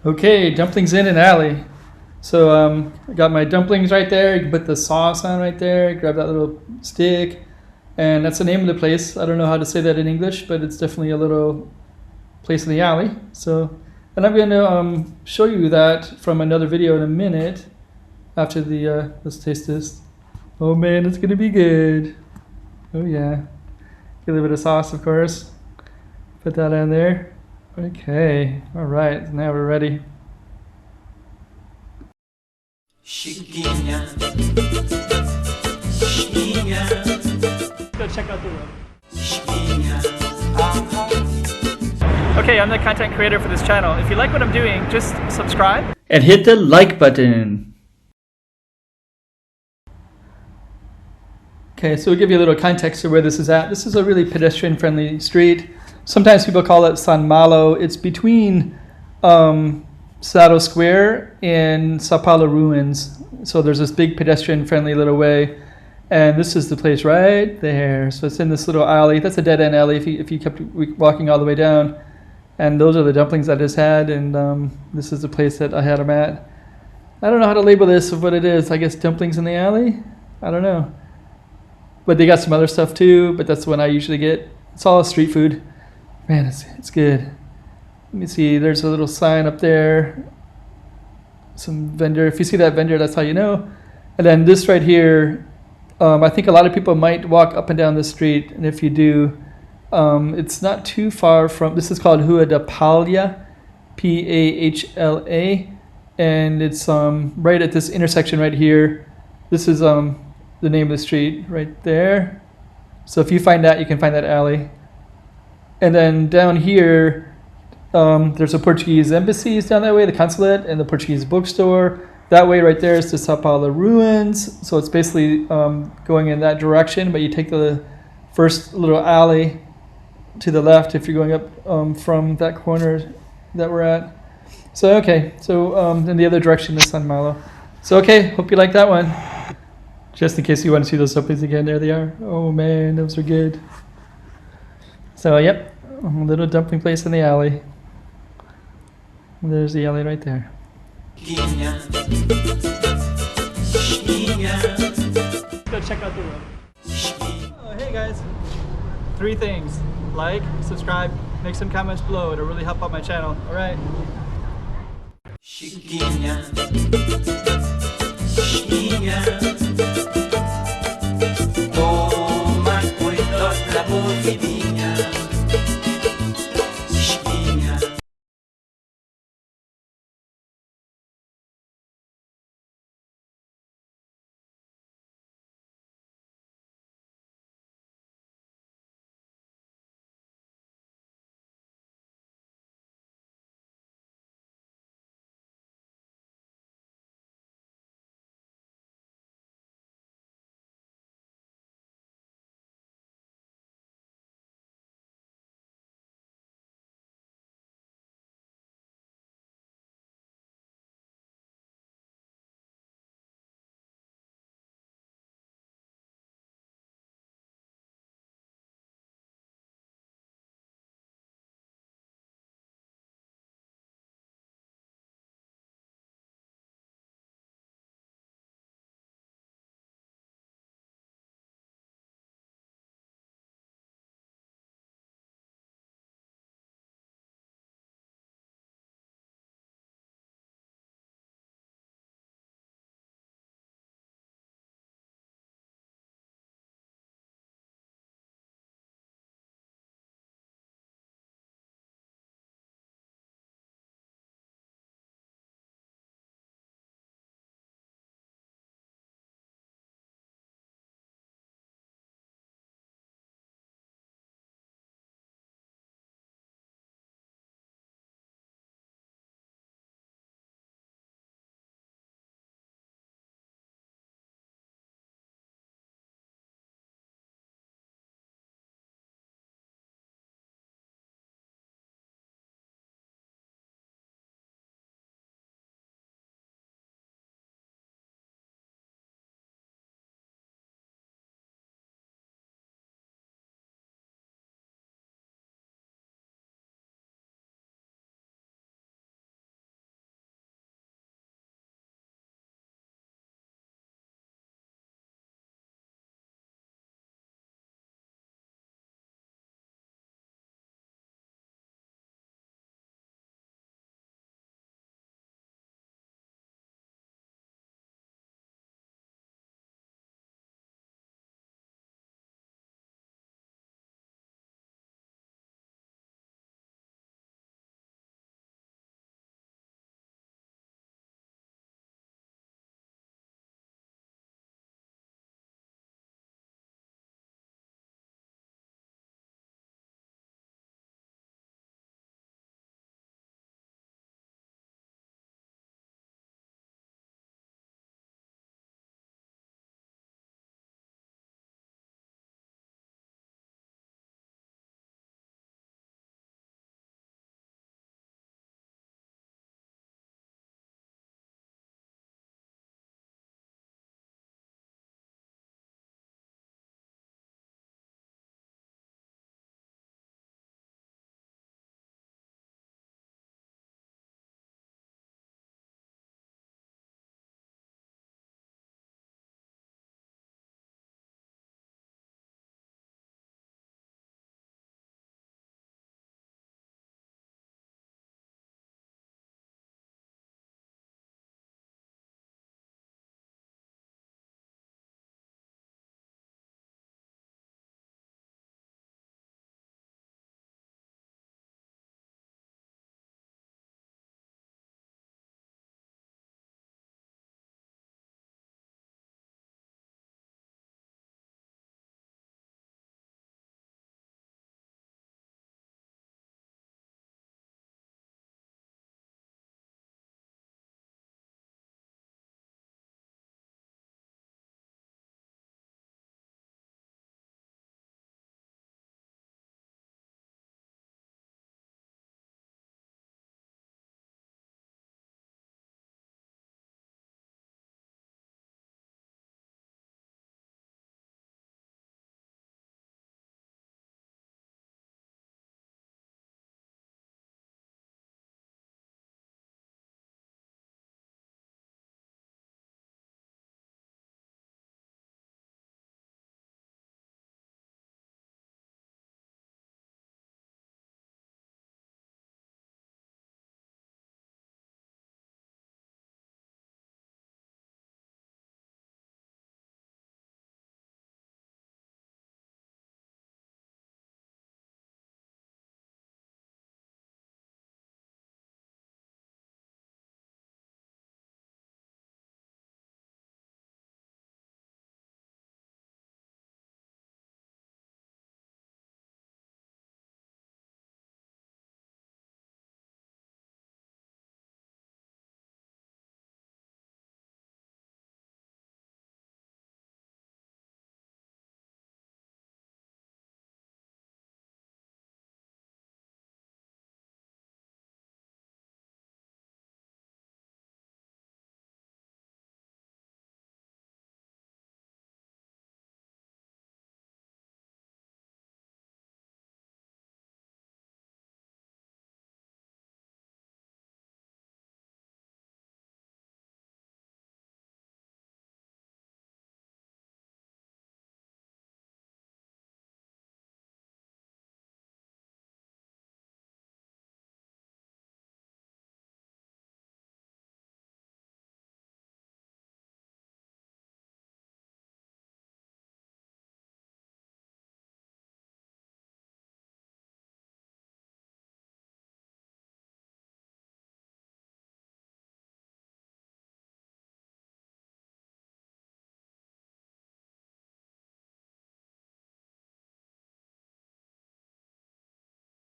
Okay, dumplings in an alley. So I got my dumplings right there. You can put the sauce on right there. Grab that little stick, and that's the name of the place. I don't know how to say that in English, but it's definitely a little place in the alley. So, and I'm going to show you that from another video in a minute. After the let's taste this. Oh man, it's gonna be good. Oh yeah. Get a little bit of sauce, of course. Put that in there. Okay, all right, now we're ready. Chiquinha, chiquinha. Go check out the room. Chiquinha. Okay, I'm the content creator for this channel. If you like what I'm doing, just subscribe and hit the like button. Okay, so we'll give you a little context of where this is at. This is a really pedestrian-friendly street. Sometimes people call it San Malo. It's between Senado Square and Sao Paulo ruins. So there's this big pedestrian-friendly little way, and this is the place right there. So it's in this little alley. That's a dead-end alley if you kept walking all the way down. And those are the dumplings I just had, and this is the place that I had them at. I don't know how to label this of what it is. I guess dumplings in the alley? I don't know. But they got some other stuff too, but that's the one I usually get. It's all street food. Man, it's good. Let me see, there's a little sign up there. Some vendor. If you see that vendor, that's how you know. And then this right here, I think a lot of people might walk up and down the street, and if you do, it's not too far from, this is called Rua da Palha, P-A-H-L-A, and it's right at this intersection right here. This is the name of the street right there. So if you find that, you can find that alley. And then down here, there's a Portuguese embassy down that way, the consulate, and the Portuguese bookstore. That way right there is the Sao Paulo ruins. So it's basically going in that direction, but you take the first little alley to the left if you're going up from that corner that we're at. So okay, so in the other direction is San Malo. So okay, hope you like that one. Just in case you want to see those dumplings again, there they are. Oh man, those are good. So yep, a little dumpling place in the alley. There's the alley right there. Go check out the room. Oh, hey guys. 3 things. Like, subscribe, make some comments below. It'll really help out my channel. All right.